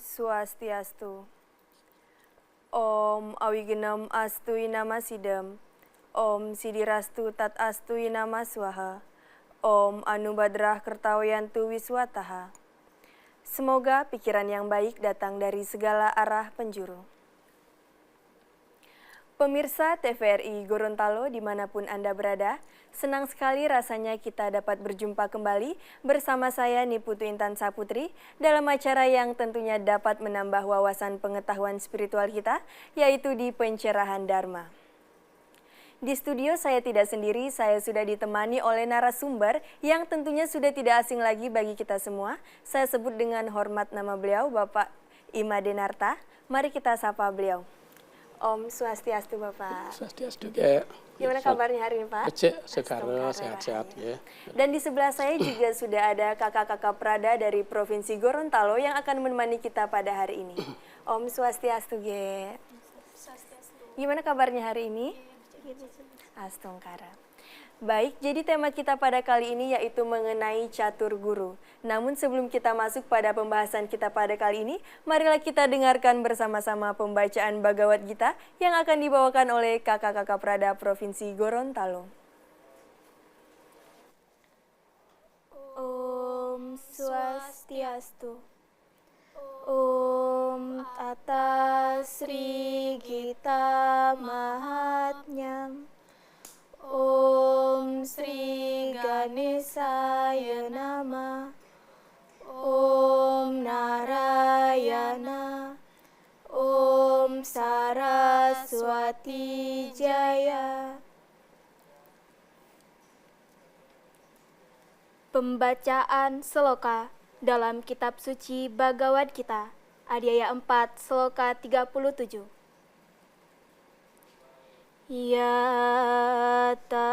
Swastiastu. Om Awigenam Astu Inama Sidam. Om Sidirastu Tat Astu Inama Swaha. Om Anubadrah Kertawayantu Wiswataha. Semoga pikiran yang baik datang dari segala arah penjuru. Pemirsa TVRI Gorontalo dimanapun Anda berada, senang sekali rasanya kita dapat berjumpa kembali bersama saya Niputu Intan Saputri dalam acara yang tentunya dapat menambah wawasan pengetahuan spiritual kita, yaitu di Pencerahan Dharma. Di studio saya tidak sendiri, saya sudah ditemani oleh narasumber yang tentunya sudah tidak asing lagi bagi kita semua. Saya sebut dengan hormat nama beliau, Bapak Imade Narta. Mari kita sapa beliau. Om Swastiastu Bapak. Swastiastu ya. Gimana kabarnya hari ini Pak? Becek sekarang sehat-sehat ya. Dan di sebelah saya juga sudah ada kakak-kakak Prada dari Provinsi Gorontalo yang akan menemani kita pada hari ini. Om Swastiastu ge. Gimana kabarnya hari ini? Astongkara. Baik, jadi tema kita pada kali ini yaitu mengenai catur guru. Namun sebelum kita masuk pada pembahasan kita pada kali ini, marilah kita dengarkan bersama-sama pembacaan Bhagavad Gita yang akan dibawakan oleh kakak-kakak Prada Provinsi Gorontalo. Om Swastiastu. Om Tata Sri Gita Mahatmyam. Om Sri Ganesaya Namah. Om Narayana. Om Saraswati Jaya. Pembacaan Sloka dalam kitab suci Bhagavad Gita, Adhyaya 4, Sloka 37. Yata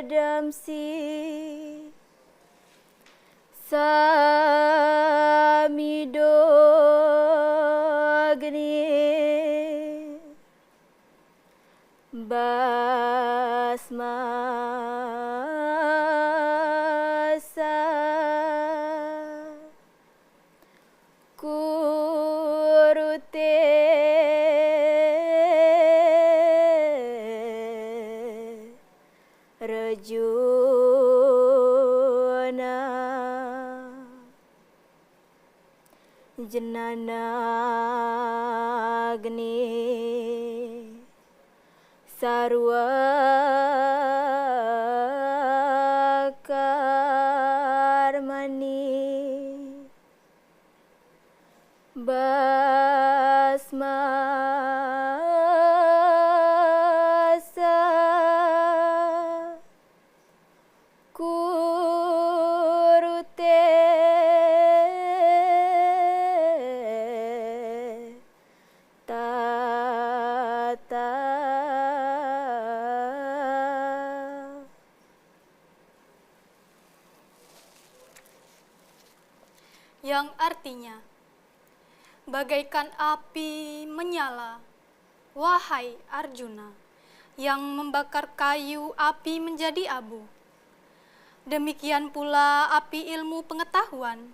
Yadamsi Samido Agni Basmasa Kurute Rajuna Janana Agni Sarwa Karmani Basmasa Kurute Tata. Yang artinya, bagaikan api menyala, wahai Arjuna, yang membakar kayu api menjadi abu. Demikian pula api ilmu pengetahuan,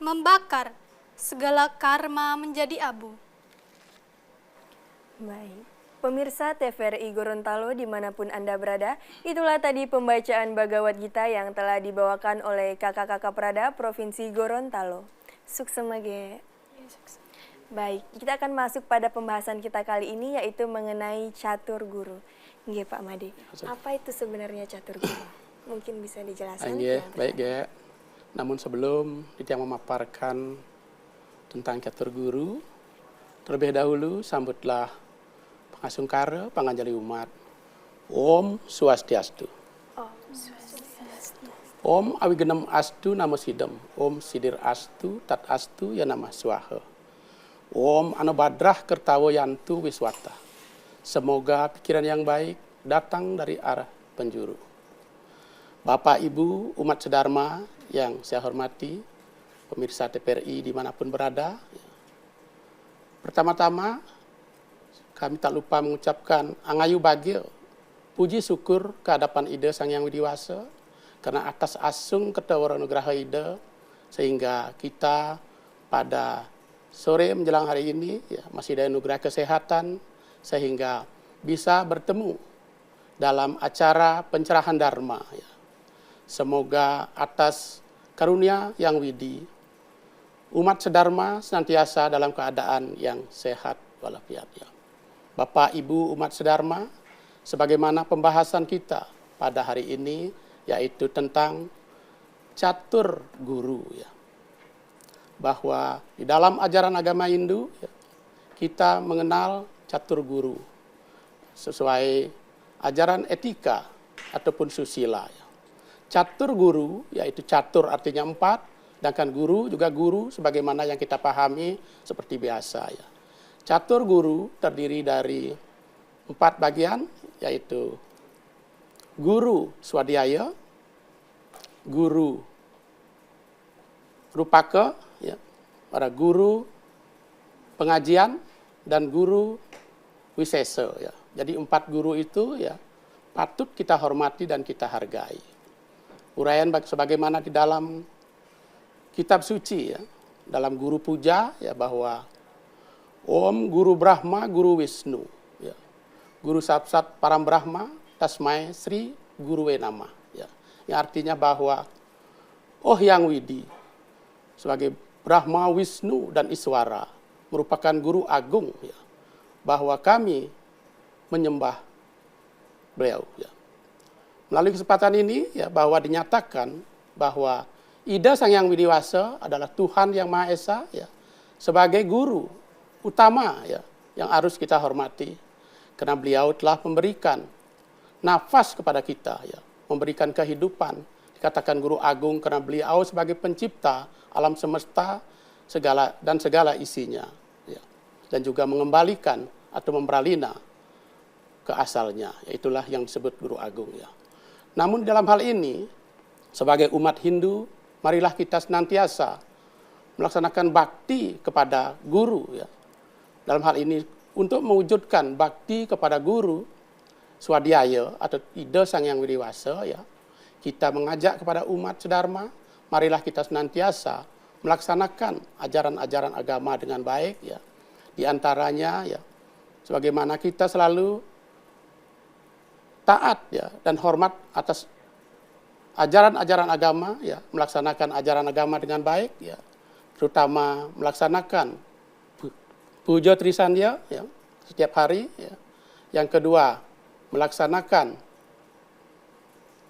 membakar segala karma menjadi abu. Baik, pemirsa TVRI Gorontalo dimanapun Anda berada, itulah tadi pembacaan Bhagavad Gita yang telah dibawakan oleh kakak-kakak Prada Provinsi Gorontalo. Suksemage. Baik, kita akan masuk pada pembahasan kita kali ini yaitu mengenai catur guru. Nggih Pak Made, apa itu sebenarnya catur guru? Mungkin bisa dijelaskan? Baik ya. Namun sebelum kita memaparkan tentang catur guru, terlebih dahulu sambutlah pangasungkara panganjali umat. Om Swastiastu. Om Awigenam Astu Namo Sidam. Om Sidir Astu Tat Astu Ya Namah Swaha. Om Anubadrah Kertawayantu Wiswata. Semoga pikiran yang baik datang dari arah penjuru. Bapak, Ibu, umat sedharma yang saya hormati, pemirsa TVRI dimanapun berada. Pertama-tama, kami tak lupa mengucapkan angayu bagil, puji syukur kehadapan Ida Sang Yang Widiwasa, Karena atas asung ketawara nugraha ida, sehingga kita pada sore menjelang hari ini ya, masih ada anugerah kesehatan, sehingga bisa bertemu dalam acara pencerahan Dharma. Ya. Semoga atas karunia yang widi, umat sedharma senantiasa dalam keadaan yang sehat walafiat. Ya. Bapak Ibu umat sedharma, sebagaimana pembahasan kita pada hari ini, yaitu tentang catur guru. Ya. Bahwa di dalam ajaran agama Hindu, ya, kita mengenal catur guru sesuai ajaran etika ataupun susila. Ya. Catur guru, yaitu catur artinya 4, sedangkan guru juga guru sebagaimana yang kita pahami seperti biasa. Ya. Catur guru terdiri dari 4 bagian, yaitu guru swadhyaya, guru rupaka, ya, para guru pengajian, dan guru wisesa. Ya. Jadi 4 guru itu ya patut kita hormati dan kita hargai. Uraian sebagaimana di dalam kitab suci, ya, dalam guru puja, ya, bahwa Om Guru Brahma Guru Wisnu, ya, Guru Satsat Param Brahma Tasmai Sri Guru Nama, ya, yang artinya bahwa Oh Yang Widi sebagai Brahma, Wisnu, dan Iswara merupakan guru agung, ya, bahwa kami menyembah beliau. Ya. Melalui kesempatan ini, ya, bahwa dinyatakan bahwa Ida Sang Yang Widiwasa adalah Tuhan Yang Maha Esa, ya, sebagai guru utama, ya, yang harus kita hormati, karena beliau telah memberikan nafas kepada kita, ya, memberikan kehidupan. Dikatakan guru agung karena beliau sebagai pencipta alam semesta segala isinya, ya, dan juga mengembalikan atau memberalina ke asalnya. Itulah yang disebut guru agung. Ya. Namun dalam hal ini, sebagai umat Hindu, marilah kita senantiasa melaksanakan bakti kepada guru. Ya. Dalam hal ini, untuk mewujudkan bakti kepada guru swadhyaya atau Ida Sang Yang Widiwasa, ya, kita mengajak kepada umat sedharma, marilah kita senantiasa melaksanakan ajaran-ajaran agama dengan baik. Ya. Di antaranya, ya, sebagaimana kita selalu taat, ya, dan hormat atas ajaran-ajaran agama, ya, melaksanakan ajaran agama dengan baik, ya, terutama melaksanakan puja trisandya, ya, setiap hari. Ya. Yang kedua, melaksanakan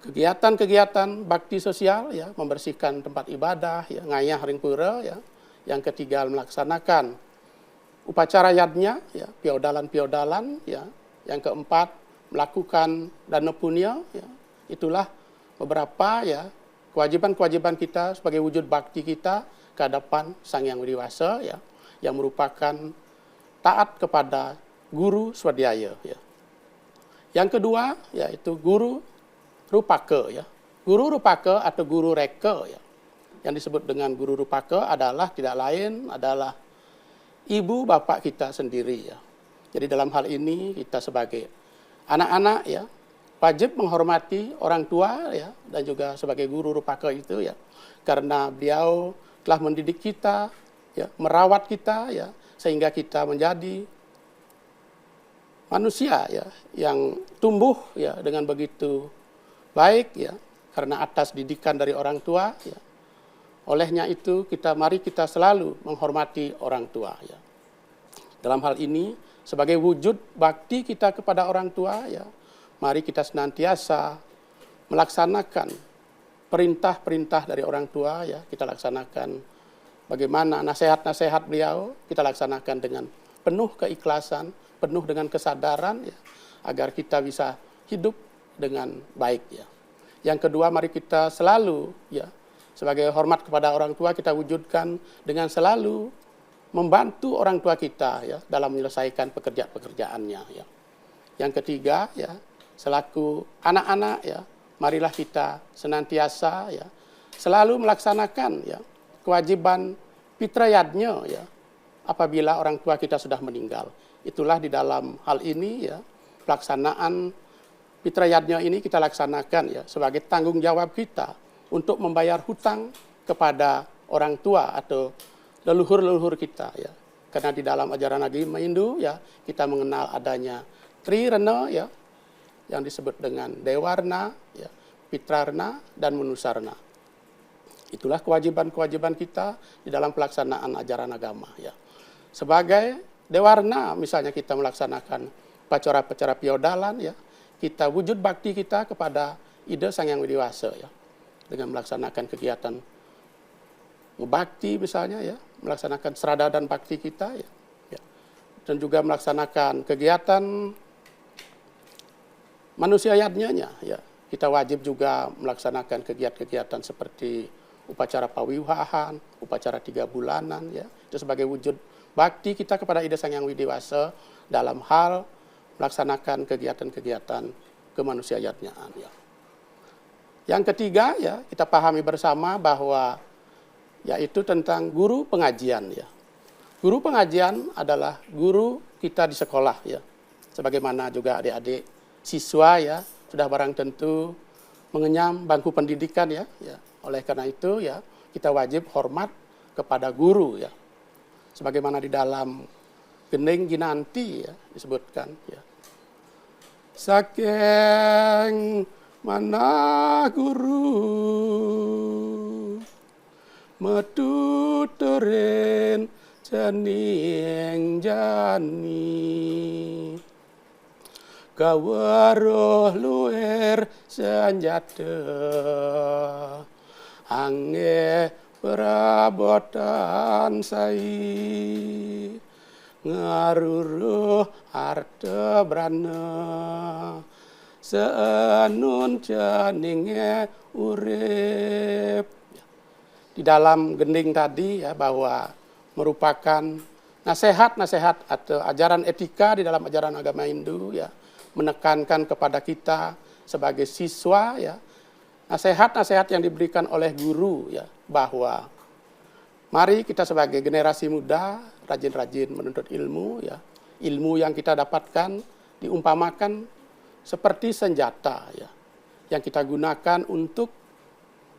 kegiatan-kegiatan bakti sosial, ya, membersihkan tempat ibadah, ya, ngayah ring pura, ya. Yang ketiga, melaksanakan upacara yadnya, ya, piodalan-piodalan, ya. Yang keempat, melakukan dana punya, ya. Itulah beberapa, ya, kewajiban-kewajiban kita sebagai wujud bakti kita ke hadapan Sang Yang Widiwasa, ya, yang merupakan taat kepada guru swadhyaya. Ya. Yang kedua, yaitu guru rupaka. Ya. Guru rupaka atau guru reka, ya, yang disebut dengan guru rupaka adalah tidak lain adalah ibu bapak kita sendiri. Ya. Jadi dalam hal ini kita sebagai anak-anak, ya, wajib menghormati orang tua, ya, dan juga sebagai guru rupaka itu, ya, karena beliau telah mendidik kita, ya, merawat kita, ya, sehingga kita menjadi manusia, ya, yang tumbuh, ya, dengan begitu baik, ya, karena atas didikan dari orang tua. Ya. Olehnya itu mari kita selalu menghormati orang tua. Ya. Dalam hal ini sebagai wujud bakti kita kepada orang tua, ya, mari kita senantiasa melaksanakan perintah-perintah dari orang tua. Ya. Kita laksanakan bagaimana nasihat-nasihat beliau, kita laksanakan dengan penuh keikhlasan, penuh dengan kesadaran, ya, agar kita bisa hidup dengan baik. Ya. Yang kedua, mari kita selalu, ya, sebagai hormat kepada orang tua, kita wujudkan dengan selalu membantu orang tua kita, ya, dalam menyelesaikan pekerjaannya. Ya. Yang ketiga, ya, selaku anak-anak, ya, marilah kita senantiasa, ya, selalu melaksanakan, ya, kewajiban fitrayatnya, ya, apabila orang tua kita sudah meninggal. Itulah di dalam hal ini, ya, pelaksanaan Fitrayatnya ini kita laksanakan ya sebagai tanggung jawab kita untuk membayar hutang kepada orang tua atau leluhur-leluhur kita ya. Karena di dalam ajaran agama Hindu ya kita mengenal adanya Trirana ya yang disebut dengan Dewarna, ya, Pitrarna dan Manusarna. Itulah kewajiban-kewajiban kita di dalam pelaksanaan ajaran agama ya. Sebagai Dewarna misalnya kita melaksanakan upacara-upacara piodalan ya, kita wujud bakti kita kepada Ida Sang Hyang Widi Wasa ya. Dengan melaksanakan kegiatan bakti misalnya ya, melaksanakan serada dan bakti kita ya. Ya. Dan juga melaksanakan kegiatan manusia yadnya ya. Kita wajib juga melaksanakan kegiatan-kegiatan seperti upacara pawiwahan, upacara 3 bulanan ya. Itu sebagai wujud bakti kita kepada Ida Sang Hyang Widi Wasa dalam hal melaksanakan kegiatan-kegiatan kemanusiaan ya. Yang ketiga ya, kita pahami bersama bahwa yaitu tentang guru pengajian ya. Guru pengajian adalah guru kita di sekolah ya. Sebagaimana juga adik-adik siswa ya sudah barang tentu mengenyam bangku pendidikan ya. Oleh karena itu ya kita wajib hormat kepada guru ya. Sebagaimana di dalam Gending Ginanti ya disebutkan ya. Saking mana guru metuturin janing jani kawaruh luer senjata angge perabotan sai ngaruruh harta brana seenun janinge urip. Di dalam gending tadi ya bahwa merupakan nasihat-nasihat atau ajaran etika di dalam ajaran agama Hindu ya menekankan kepada kita sebagai siswa ya nasihat-nasihat yang diberikan oleh guru ya bahwa mari kita sebagai generasi muda rajin-rajin menuntut ilmu ya. Ilmu yang kita dapatkan diumpamakan seperti senjata ya yang kita gunakan untuk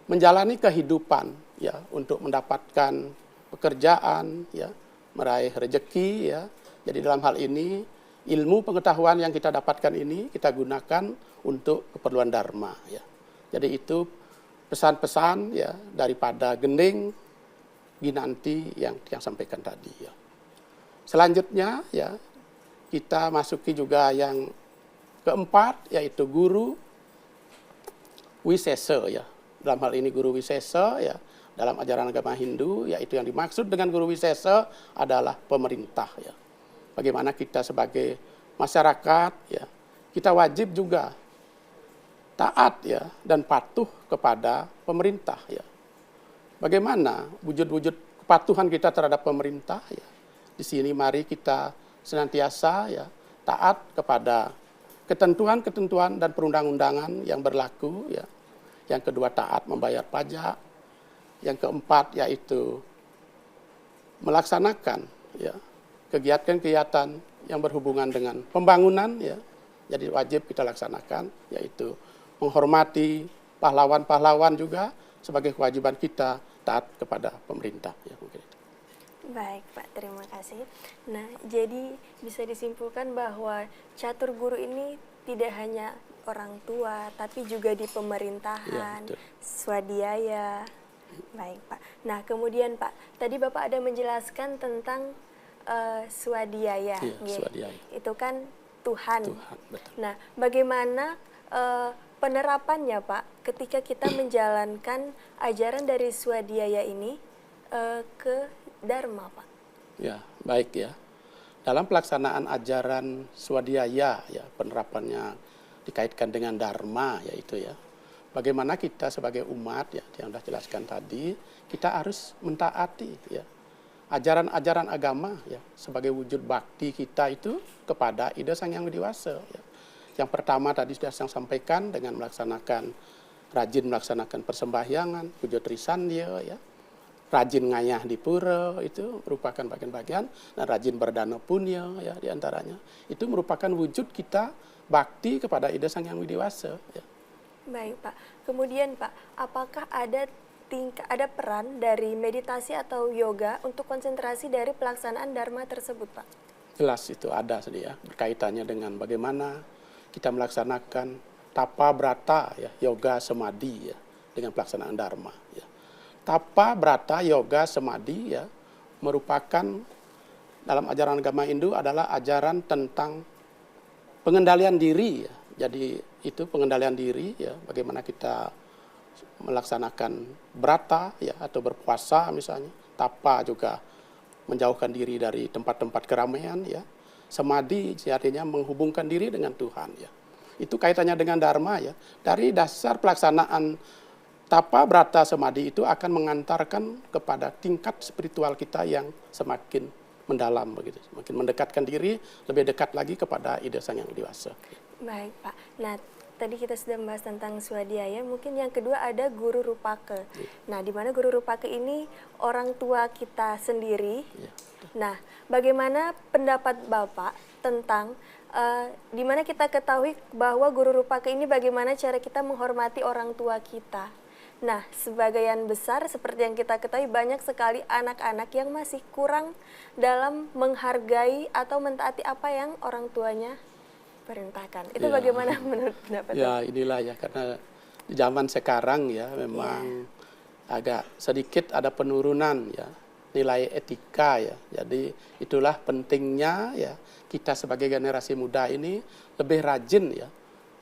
menjalani kehidupan ya, untuk mendapatkan pekerjaan ya, meraih rezeki ya. Jadi dalam hal ini ilmu pengetahuan yang kita dapatkan ini kita gunakan untuk keperluan dharma ya. Jadi itu pesan-pesan ya daripada Gending Ginanti yang sampaikan tadi ya. Selanjutnya ya kita masuki juga yang keempat yaitu guru wisesa ya. Dalam hal ini guru wisesa ya dalam ajaran agama Hindu yaitu yang dimaksud dengan guru wisesa adalah pemerintah ya. Bagaimana kita sebagai masyarakat ya kita wajib juga taat ya dan patuh kepada pemerintah ya. Bagaimana wujud-wujud kepatuhan kita terhadap pemerintah ya. Di sini mari kita senantiasa ya taat kepada ketentuan-ketentuan dan perundang-undangan yang berlaku ya. Yang kedua taat membayar pajak. Yang keempat yaitu melaksanakan ya kegiatan-kegiatan yang berhubungan dengan pembangunan ya. Jadi wajib kita laksanakan yaitu menghormati pahlawan-pahlawan juga sebagai kewajiban kita taat kepada pemerintah ya mungkin itu. Baik Pak, terima kasih. Nah, jadi bisa disimpulkan bahwa catur guru ini tidak hanya orang tua, tapi juga di pemerintahan, Ya, swadhyaya. Baik Pak. Nah, kemudian Pak, tadi Bapak ada menjelaskan tentang swadhyaya. Iya, swadhyaya. Itu kan Tuhan. Tuhan, betul. Nah, bagaimana penerapannya Pak ketika kita menjalankan ajaran dari swadhyaya ini ke Dharma, Pak? Ya, baik ya. Dalam pelaksanaan ajaran swadhyaya ya, penerapannya dikaitkan dengan dharma yaitu ya. Bagaimana kita sebagai umat ya yang sudah jelaskan tadi, kita harus mentaati ya ajaran-ajaran agama ya sebagai wujud bakti kita itu kepada Ida Sang Hyang Widi Wasa ya. Yang pertama tadi sudah saya sampaikan dengan rajin melaksanakan persembahyangan, puja trisandya ya. Rajin ngayah di pura itu merupakan bagian-bagian dan rajin berdana punya ya diantaranya. Itu merupakan wujud kita bakti kepada Ida Sang Hyang Widi Wasa. Ya. Baik Pak, kemudian Pak, apakah ada peran dari meditasi atau yoga untuk konsentrasi dari pelaksanaan Dharma tersebut Pak? Jelas itu ada sedia berkaitannya dengan bagaimana kita melaksanakan tapa brata ya, yoga samadhi ya dengan pelaksanaan dharma ya. Tapa brata yoga samadhi ya merupakan dalam ajaran agama Hindu adalah ajaran tentang pengendalian diri ya. Jadi itu pengendalian diri ya, bagaimana kita melaksanakan brata ya atau berpuasa misalnya. Tapa juga menjauhkan diri dari tempat-tempat keramaian ya. Samadhi artinya menghubungkan diri dengan Tuhan ya. Itu kaitannya dengan dharma ya. Dari dasar pelaksanaan tapa brata samadhi itu akan mengantarkan kepada tingkat spiritual kita yang semakin mendalam begitu. Semakin mendekatkan diri lebih dekat lagi kepada Ida Sang Hyang Widi Wasa. Baik Pak. Nah, tadi kita sudah membahas tentang swadhyaya, mungkin yang kedua ada guru rupake. Nah, di mana guru rupake ini orang tua kita sendiri. Nah, bagaimana pendapat Bapak tentang di mana kita ketahui bahwa guru rupake ini bagaimana cara kita menghormati orang tua kita. Nah, sebagian besar seperti yang kita ketahui banyak sekali anak-anak yang masih kurang dalam menghargai atau mentaati apa yang orang tuanya perintahkan. Itu bagaimana menurut pendapat Bapak? Ya, inilah ya karena di zaman sekarang ya memang agak sedikit ada penurunan ya nilai etika ya. Jadi itulah pentingnya ya kita sebagai generasi muda ini lebih rajin ya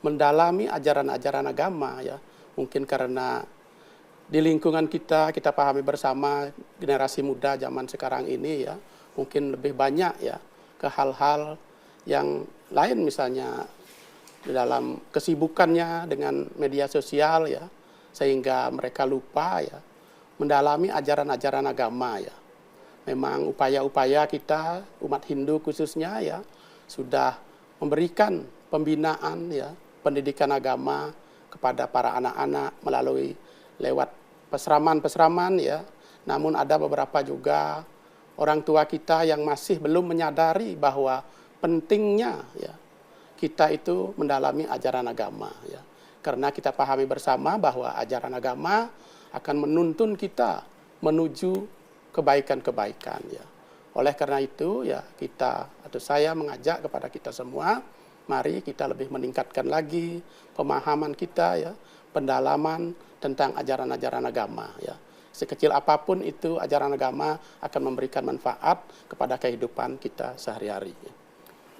mendalami ajaran-ajaran agama ya. Mungkin karena di lingkungan kita pahami bersama generasi muda zaman sekarang ini ya mungkin lebih banyak ya ke hal-hal yang lain misalnya di dalam kesibukannya dengan media sosial ya sehingga mereka lupa ya mendalami ajaran-ajaran agama ya. Memang upaya-upaya kita umat Hindu khususnya ya sudah memberikan pembinaan ya pendidikan agama kepada para anak-anak melalui lewat peseraman-peseraman ya. Namun ada beberapa juga orang tua kita yang masih belum menyadari bahwa pentingnya ya kita itu mendalami ajaran agama ya. Karena kita pahami bersama bahwa ajaran agama akan menuntun kita menuju kebaikan-kebaikan ya. Oleh karena itu ya kita atau saya mengajak kepada kita semua, mari kita lebih meningkatkan lagi pemahaman kita ya, pendalaman tentang ajaran-ajaran agama ya. Sekecil apapun itu ajaran agama akan memberikan manfaat kepada kehidupan kita sehari-hari. Ya.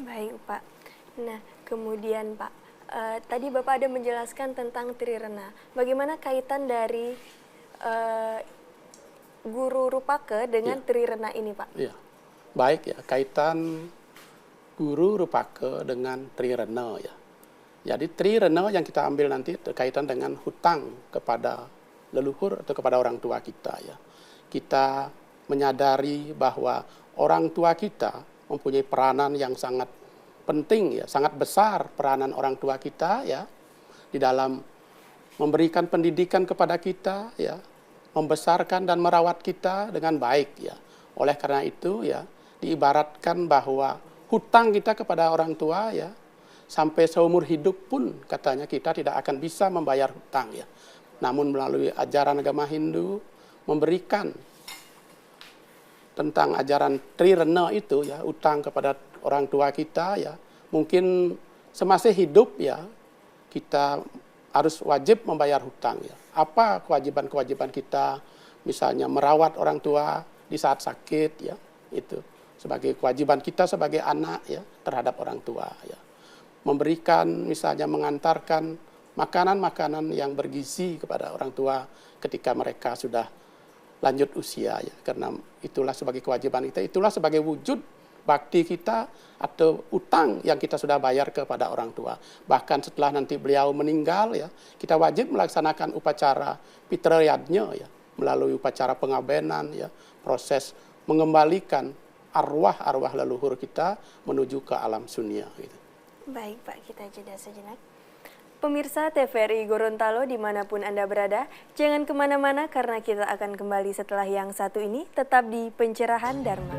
Baik Pak. Nah kemudian Pak, tadi Bapak ada menjelaskan tentang Trirena. Bagaimana kaitan dari guru rupake dengan Trirena ini Pak? Iya. Baik ya, kaitan guru rupake dengan Trirena ya. Jadi Trirena yang kita ambil nanti terkaitan dengan hutang kepada leluhur atau kepada orang tua kita ya. Kita menyadari bahwa orang tua kita mempunyai peranan yang sangat penting ya, sangat besar peranan orang tua kita ya di dalam memberikan pendidikan kepada kita ya, membesarkan dan merawat kita dengan baik ya. Oleh karena itu ya diibaratkan bahwa hutang kita kepada orang tua ya sampai seumur hidup pun katanya kita tidak akan bisa membayar hutang ya. Namun melalui ajaran agama Hindu memberikan tentang ajaran Trirena itu ya, utang kepada orang tua kita ya. Mungkin semasa hidup ya kita harus wajib membayar hutang ya. Apa kewajiban-kewajiban kita misalnya merawat orang tua di saat sakit ya, itu sebagai kewajiban kita sebagai anak ya terhadap orang tua ya. Memberikan misalnya mengantarkan makanan-makanan yang bergizi kepada orang tua ketika mereka sudah lanjut usia ya, karena itulah sebagai kewajiban kita, itulah sebagai wujud bakti kita atau utang yang kita sudah bayar kepada orang tua. Bahkan setelah nanti beliau meninggal ya, kita wajib melaksanakan upacara pitrayadnya ya, melalui upacara pengabenan ya, proses mengembalikan arwah-arwah leluhur kita menuju ke alam sunia gitu. Baik Pak, kita jeda sejenak. Pemirsa TVRI Gorontalo dimanapun Anda berada, jangan kemana-mana karena kita akan kembali setelah yang satu ini, tetap di Pencerahan Dharma.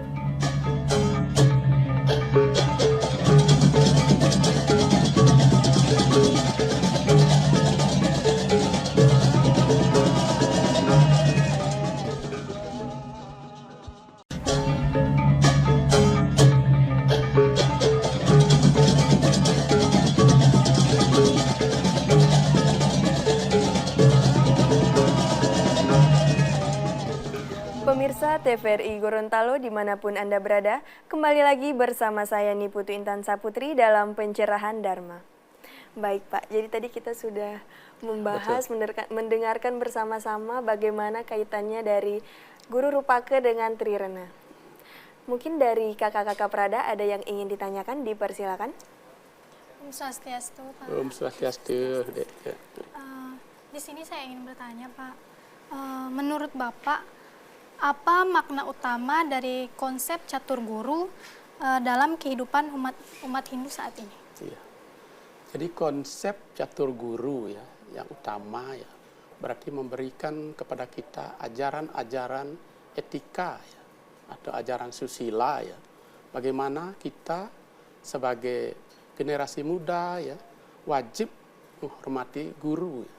Pemirsa TVRI Gorontalo dimanapun Anda berada, kembali lagi bersama saya Niputu Intan Saputri dalam pencerahan Dharma. Baik Pak, jadi tadi kita sudah membahas, mendengarkan bersama-sama bagaimana kaitannya dari Guru Rupake dengan Trirena. Mungkin dari kakak-kakak Prada ada yang ingin ditanyakan, dipersilakan. Om Swastiastu, Pak. Om Swastiastu, Dek. Di sini saya ingin bertanya, Pak. Menurut Bapak, apa makna utama dari konsep catur guru dalam kehidupan umat Hindu saat ini? Iya. Jadi konsep catur guru ya, yang utama ya, berarti memberikan kepada kita ajaran-ajaran etika ya, atau ajaran susila ya. Bagaimana kita sebagai generasi muda ya, wajib menghormati guru ya.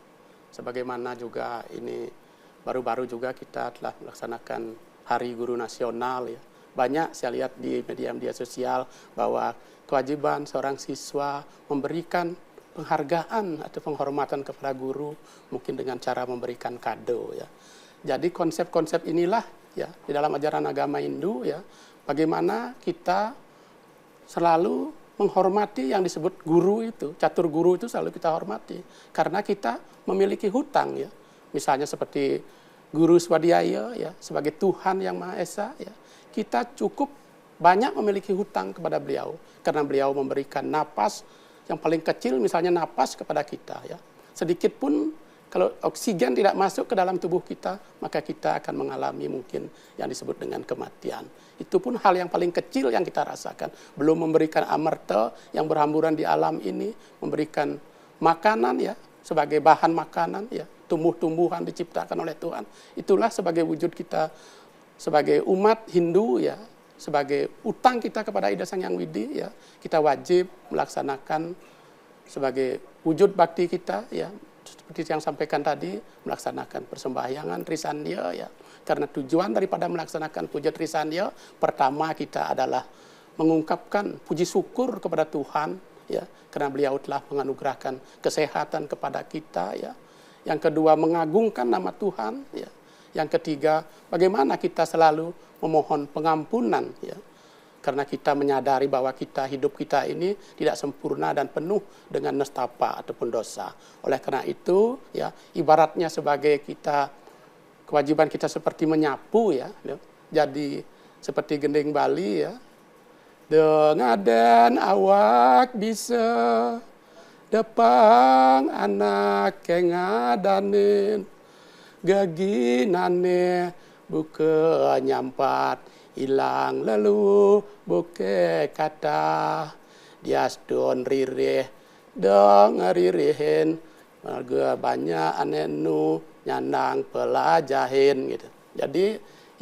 Sebagaimana juga ini baru-baru juga kita telah melaksanakan Hari Guru Nasional ya. Banyak saya lihat di media-media sosial bahwa kewajiban seorang siswa memberikan penghargaan atau penghormatan kepada guru mungkin dengan cara memberikan kado ya. Jadi konsep-konsep inilah ya di dalam ajaran agama Hindu ya, bagaimana kita selalu menghormati yang disebut guru itu, catur guru itu selalu kita hormati karena kita memiliki hutang ya. Misalnya seperti Guru Swadhyaya ya, sebagai Tuhan yang Maha Esa ya, kita cukup banyak memiliki hutang kepada beliau karena beliau memberikan napas yang paling kecil, misalnya napas kepada kita ya. Sedikit pun kalau oksigen tidak masuk ke dalam tubuh kita, maka kita akan mengalami mungkin yang disebut dengan kematian. Itu pun hal yang paling kecil yang kita rasakan. Belum memberikan amarta yang berhamburan di alam ini, memberikan makanan ya, sebagai bahan makanan ya, tumbuh-tumbuhan diciptakan oleh Tuhan. Itulah sebagai wujud kita sebagai umat Hindu ya, sebagai utang kita kepada Ida Sang Hyang Widi ya, kita wajib melaksanakan sebagai wujud bakti kita ya, seperti yang sampaikan tadi, melaksanakan persembahyangan Trisandya ya. Karena tujuan daripada melaksanakan puja Trisandya, pertama kita adalah mengungkapkan puji syukur kepada Tuhan ya, karena beliau telah menganugerahkan kesehatan kepada kita ya. Yang kedua, mengagungkan nama Tuhan ya. Yang ketiga, bagaimana kita selalu memohon pengampunan ya. Karena kita menyadari bahwa hidup kita ini tidak sempurna dan penuh dengan nestapa ataupun dosa. Oleh karena itu ya, ibaratnya sebagai kita, kewajiban kita seperti menyapu ya. Jadi seperti gending Bali ya. Dengaden awak bisa depang anak kengadanin gaginane buka nyampat hilang lalu buke kata dias don ririh dong ririhin marga banyak anenu nyandang pelajahin gitu. Jadi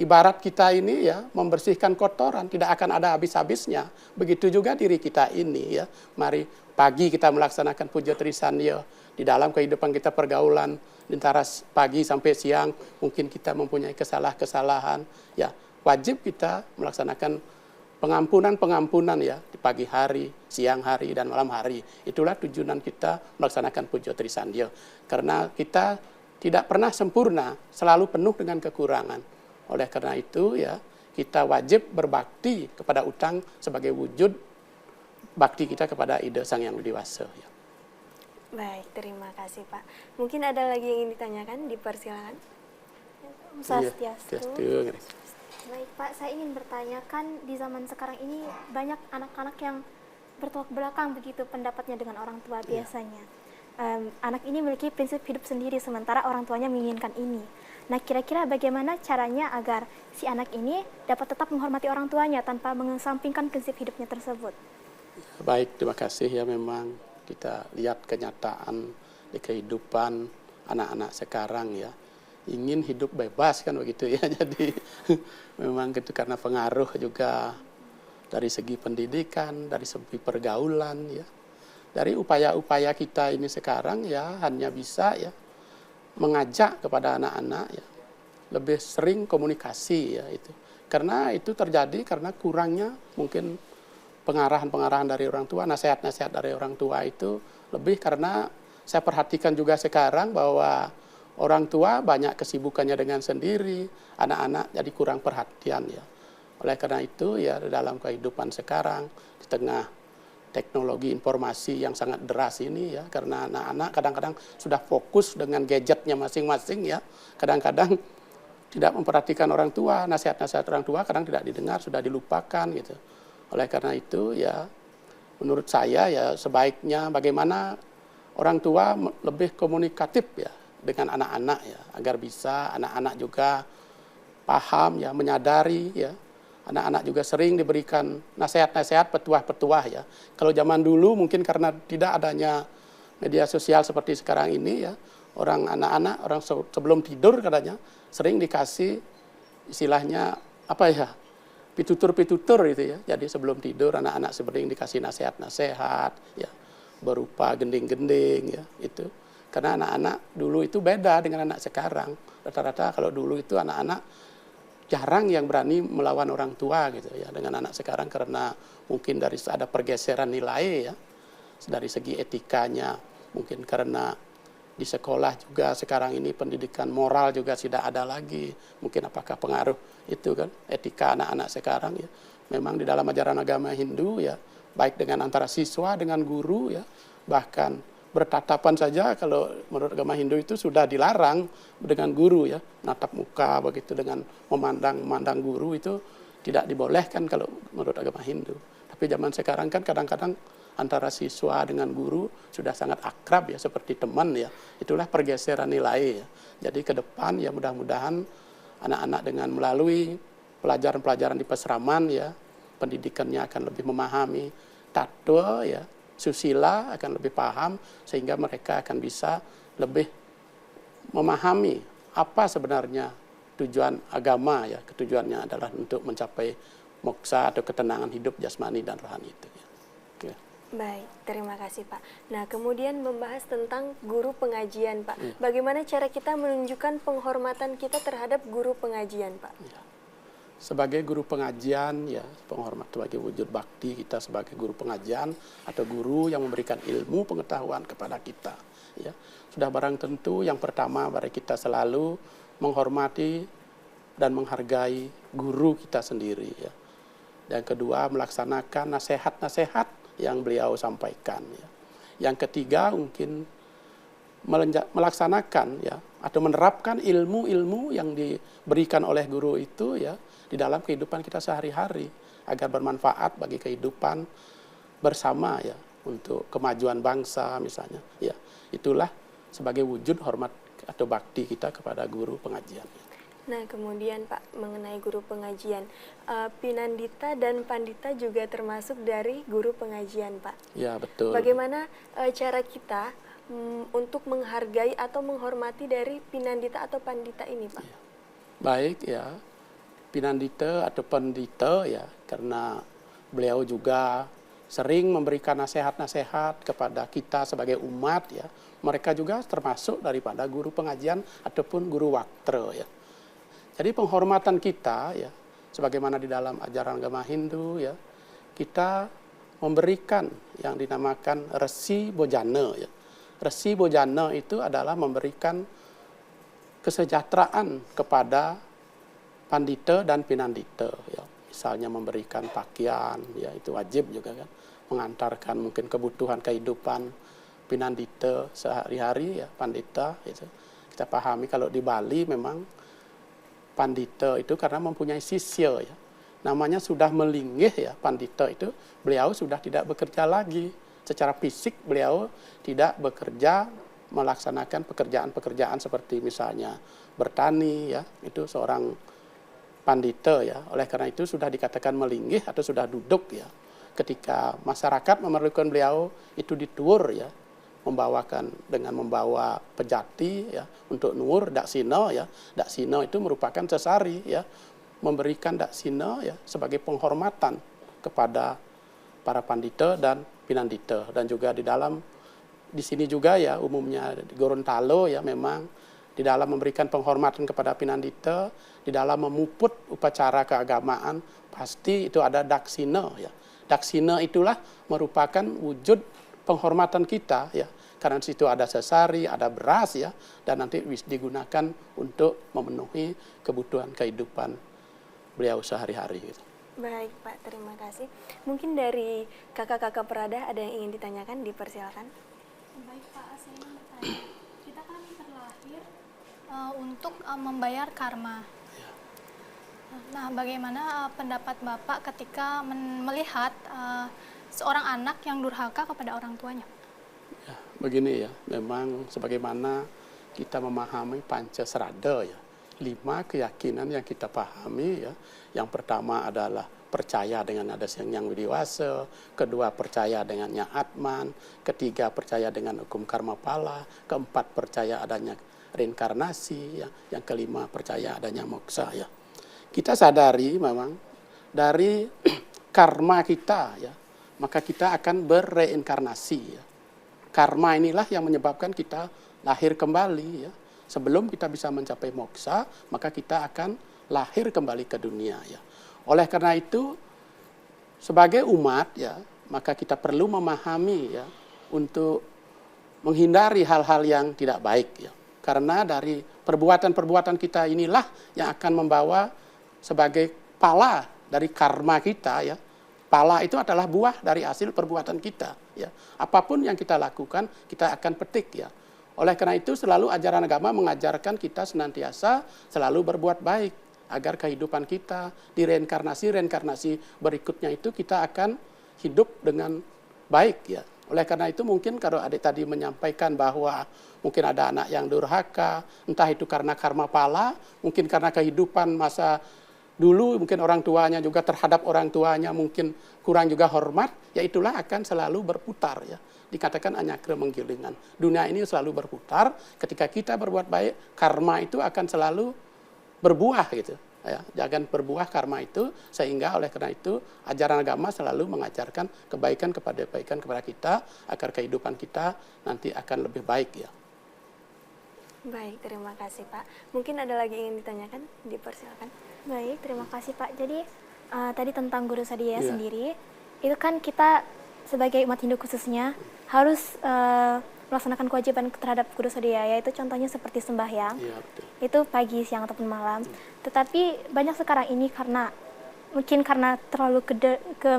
ibarat kita ini ya membersihkan kotoran tidak akan ada habis-habisnya. Begitu juga diri kita ini ya. Mari pagi kita melaksanakan puja Trisandya. Di dalam kehidupan kita pergaulan antara pagi sampai siang mungkin kita mempunyai kesalahan-kesalahan ya. Wajib kita melaksanakan pengampunan ya di pagi hari, siang hari dan malam hari. Itulah tujuan kita melaksanakan puja Trisandya. Karena kita tidak pernah sempurna, selalu penuh dengan kekurangan. Oleh karena itu ya, kita wajib berbakti kepada utang sebagai wujud bakti kita kepada Ida Sang Hyang Widi Wasa. Ya. Baik, terima kasih Pak. Mungkin ada lagi yang ingin ditanyakan, dipersilakan. Om Swastiastu. Iya, Baik Pak, saya ingin bertanyakan di zaman sekarang ini banyak anak-anak yang bertolak belakang begitu pendapatnya dengan orang tua biasanya. Anak ini memiliki prinsip hidup sendiri sementara orang tuanya menginginkan ini. Nah, kira-kira bagaimana caranya agar si anak ini dapat tetap menghormati orang tuanya tanpa mengesampingkan prinsip hidupnya tersebut? Baik, terima kasih ya. Memang kita lihat kenyataan di kehidupan anak-anak sekarang ya. Ingin hidup bebas kan begitu ya. Jadi memang itu karena pengaruh juga dari segi pendidikan, dari segi pergaulan ya. Dari upaya-upaya kita ini sekarang ya hanya bisa ya mengajak kepada anak-anak ya lebih sering komunikasi ya itu. Karena itu terjadi karena kurangnya mungkin pengarahan-pengarahan dari orang tua, nasihat-nasihat dari orang tua itu lebih karena saya perhatikan juga sekarang bahwa orang tua banyak kesibukannya dengan sendiri, anak-anak jadi kurang perhatian ya. Oleh karena itu ya dalam kehidupan sekarang di tengah teknologi informasi yang sangat deras ini ya, karena anak-anak kadang-kadang sudah fokus dengan gadgetnya masing-masing ya, kadang-kadang tidak memperhatikan orang tua, nasihat-nasihat orang tua kadang tidak didengar, sudah dilupakan gitu. Oleh karena itu ya menurut saya ya sebaiknya bagaimana orang tua lebih komunikatif ya dengan anak-anak ya, agar bisa anak-anak juga paham ya, menyadari ya. Anak-anak juga sering diberikan nasihat-nasihat, petuah-petuah ya. Kalau zaman dulu mungkin karena tidak adanya media sosial seperti sekarang ini ya, anak-anak sebelum tidur katanya sering dikasih istilahnya apa ya, pitutur-pitutur gitu ya. Jadi sebelum tidur anak-anak sering dikasih nasihat-nasihat ya, berupa gending-gending ya itu. Karena anak-anak dulu itu beda dengan anak sekarang. Rata-rata kalau dulu itu anak-anak jarang yang berani melawan orang tua gitu ya dengan anak sekarang, karena mungkin dari ada pergeseran nilai ya dari segi etikanya, mungkin karena di sekolah juga sekarang ini pendidikan moral juga tidak ada lagi, mungkin apakah pengaruh itu kan etika anak-anak sekarang ya. Memang di dalam ajaran agama Hindu ya, baik dengan antara siswa dengan guru ya, bahkan bertatapan saja kalau menurut agama Hindu itu sudah dilarang dengan guru ya, natap muka begitu dengan memandang guru itu tidak dibolehkan kalau menurut agama Hindu. Tapi zaman sekarang kan kadang-kadang antara siswa dengan guru sudah sangat akrab ya, seperti teman ya. Itulah pergeseran nilai ya. Jadi ke depan ya mudah-mudahan anak-anak dengan melalui pelajaran-pelajaran di peseraman ya, pendidikannya akan lebih memahami tattwa ya, susila akan lebih paham, sehingga mereka akan bisa lebih memahami apa sebenarnya tujuan agama ya. Ketujuannya adalah untuk mencapai moksa atau ketenangan hidup jasmani dan rohani itu ya. Oke. Baik, terima kasih Pak. Nah, kemudian membahas tentang guru pengajian Pak. Bagaimana cara kita menunjukkan penghormatan kita terhadap guru pengajian Pak? Ya. Sebagai guru pengajian ya, penghormat sebagai wujud bakti kita sebagai guru pengajian atau guru yang memberikan ilmu pengetahuan kepada kita ya. Sudah barang tentu yang pertama mari kita selalu menghormati dan menghargai guru kita sendiri ya. Dan kedua melaksanakan nasihat-nasihat yang beliau sampaikan ya. Yang ketiga mungkin melaksanakan ya atau menerapkan ilmu-ilmu yang diberikan oleh guru itu ya di dalam kehidupan kita sehari-hari agar bermanfaat bagi kehidupan bersama ya, untuk kemajuan bangsa misalnya ya. Itulah sebagai wujud hormat atau bakti kita kepada guru pengajian. Nah, kemudian Pak, mengenai guru pengajian, Pinandita dan Pandita juga termasuk dari guru pengajian Pak. Ya, betul. Bagaimana cara kita untuk menghargai atau menghormati dari Pinandita atau Pandita ini Pak? Ya. Baik ya, Pinandita atau Pandita ya, karena beliau juga sering memberikan nasihat-nasihat kepada kita sebagai umat ya. Mereka juga termasuk daripada guru pengajian ataupun guru waktra ya. Jadi penghormatan kita ya, sebagaimana di dalam ajaran agama Hindu ya, kita memberikan yang dinamakan resi bojana ya. Resi bojana itu adalah memberikan kesejahteraan kepada pandita dan pinandita ya. Misalnya memberikan pakaian ya, itu wajib juga kan, mengantarkan mungkin kebutuhan kehidupan pinandita sehari-hari ya, pandita itu. Kita pahami kalau di Bali memang pandita itu karena mempunyai sisya ya. Namanya sudah melinggih ya, pandita itu beliau sudah tidak bekerja lagi. Secara fisik beliau tidak bekerja melaksanakan pekerjaan-pekerjaan seperti misalnya bertani ya, itu seorang pandita ya. Oleh karena itu sudah dikatakan melinggih atau sudah duduk ya. Ketika masyarakat memerlukan beliau itu dituur ya, dengan membawa pejati ya untuk nuwur daksina ya. Daksina itu merupakan sesari ya, memberikan daksina ya sebagai penghormatan kepada para pandita dan pinandita. Dan juga di sini juga ya umumnya di Gorontalo ya, memang di dalam memberikan penghormatan kepada pinandita, di dalam memuput upacara keagamaan pasti itu ada daksina ya. Daksina itulah merupakan wujud penghormatan kita ya Karena di situ ada sesari, ada beras ya, dan nanti digunakan untuk memenuhi kebutuhan kehidupan beliau sehari-hari gitu. Baik Pak, terima kasih. Mungkin dari kakak-kakak Perada ada yang ingin ditanyakan, dipersilakan. Baik Pak, saya ingin bertanya. Kita kan terlahir untuk membayar karma. Nah, bagaimana pendapat Bapak ketika melihat seorang anak yang durhaka kepada orang tuanya? Ya, begini ya, memang sebagaimana kita memahami Pancasrada ya, 5 keyakinan yang kita pahami ya. Yang pertama adalah percaya dengan ada Yang Widi Wasa, kedua percaya dengannya Atman, ketiga percaya dengan hukum karma pala, keempat percaya adanya reinkarnasi ya, yang kelima percaya adanya moksa ya. Kita sadari memang dari karma kita ya, maka kita akan berreinkarnasi ya. Karma inilah yang menyebabkan kita lahir kembali ya. Sebelum kita bisa mencapai moksa, maka kita akan lahir kembali ke dunia ya. Oleh karena itu, sebagai umat ya, maka kita perlu memahami ya untuk menghindari hal-hal yang tidak baik ya. Karena dari perbuatan-perbuatan kita inilah yang akan membawa sebagai pala dari karma kita ya. Pala itu adalah buah dari hasil perbuatan kita ya. Apapun yang kita lakukan, kita akan petik ya. Oleh karena itu selalu ajaran agama mengajarkan kita senantiasa selalu berbuat baik agar kehidupan kita di reinkarnasi berikutnya itu kita akan hidup dengan baik ya. Oleh karena itu mungkin kalau adik tadi menyampaikan bahwa mungkin ada anak yang durhaka, entah itu karena karma pala, mungkin karena kehidupan masa dulu mungkin orang tuanya juga terhadap orang tuanya mungkin kurang juga hormat, ya itulah akan selalu berputar ya. Dikatakan anyakre menggilingan. Dunia ini selalu berputar, ketika kita berbuat baik, karma itu akan selalu berbuah gitu. Ya, jangan berbuah karma itu, sehingga oleh karena itu ajaran agama selalu mengajarkan kebaikan kepada kita, agar kehidupan kita nanti akan lebih baik ya. Baik, terima kasih Pak. Mungkin ada lagi ingin ditanyakan, dipersilakan. Baik, terima kasih Pak. Jadi tadi tentang guru sadia sendiri, itu kan kita sebagai umat Hindu khususnya harus melaksanakan kewajiban terhadap guru sadia, yaitu contohnya seperti sembahyang, itu pagi, siang ataupun malam. Tetapi banyak sekarang ini mungkin karena terlalu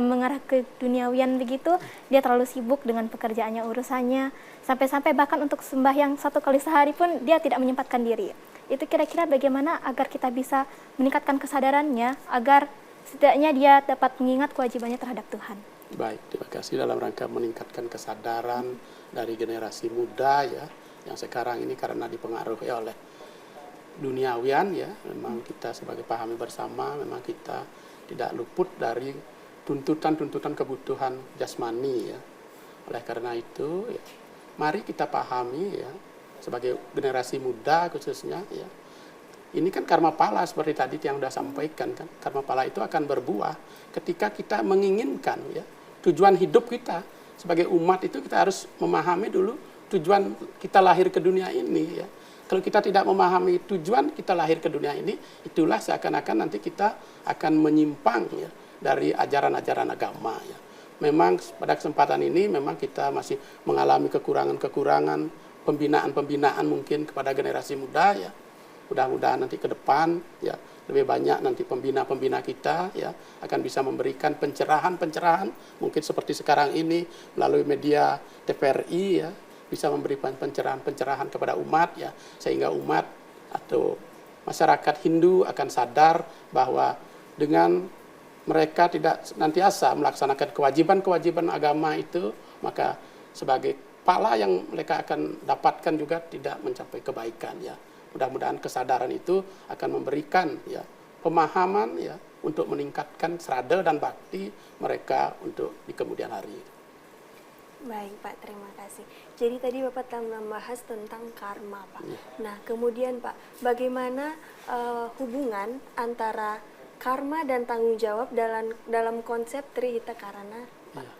mengarah ke duniawian begitu, dia terlalu sibuk dengan pekerjaannya, urusannya, sampai-sampai bahkan untuk sembahyang 1 kali sehari pun dia tidak menyempatkan diri. Itu kira-kira bagaimana agar kita bisa meningkatkan kesadarannya, agar setidaknya dia dapat mengingat kewajibannya terhadap Tuhan. Baik, terima kasih. Dalam rangka meningkatkan kesadaran dari generasi muda ya, yang sekarang ini karena dipengaruhi oleh duniawian ya, memang kita sebagai pahami bersama, memang kita tidak luput dari tuntutan-tuntutan kebutuhan jasmani ya. Oleh karena itu, ya, mari kita pahami ya, sebagai generasi muda khususnya ya, ini kan karma pala seperti tadi yang sudah sampaikan kan, karma pala itu akan berbuah ketika kita menginginkan ya, tujuan hidup kita sebagai umat itu kita harus memahami dulu tujuan kita lahir ke dunia ini ya. Kalau kita tidak memahami tujuan kita lahir ke dunia ini, itulah seakan-akan nanti kita akan menyimpang ya dari ajaran-ajaran agama ya. Memang pada kesempatan ini memang kita masih mengalami kekurangan-kekurangan pembinaan-pembinaan mungkin kepada generasi muda ya. Mudah-mudahan nanti ke depan ya lebih banyak nanti pembina-pembina kita ya akan bisa memberikan pencerahan-pencerahan mungkin seperti sekarang ini melalui media TVRI ya, bisa memberikan pencerahan-pencerahan kepada umat ya, sehingga umat atau masyarakat Hindu akan sadar bahwa dengan mereka tidak nantiasa melaksanakan kewajiban-kewajiban agama itu, maka sebagai pahala yang mereka akan dapatkan juga tidak mencapai kebaikan ya. Mudah-mudahan kesadaran itu akan memberikan ya pemahaman ya untuk meningkatkan srada dan bakti mereka untuk di kemudian hari. Baik Pak, terima kasih. Jadi tadi Bapak telah membahas tentang karma Pak. Nah kemudian Pak, bagaimana hubungan antara karma dan tanggung jawab dalam konsep Trihita Karana Pak? Ya.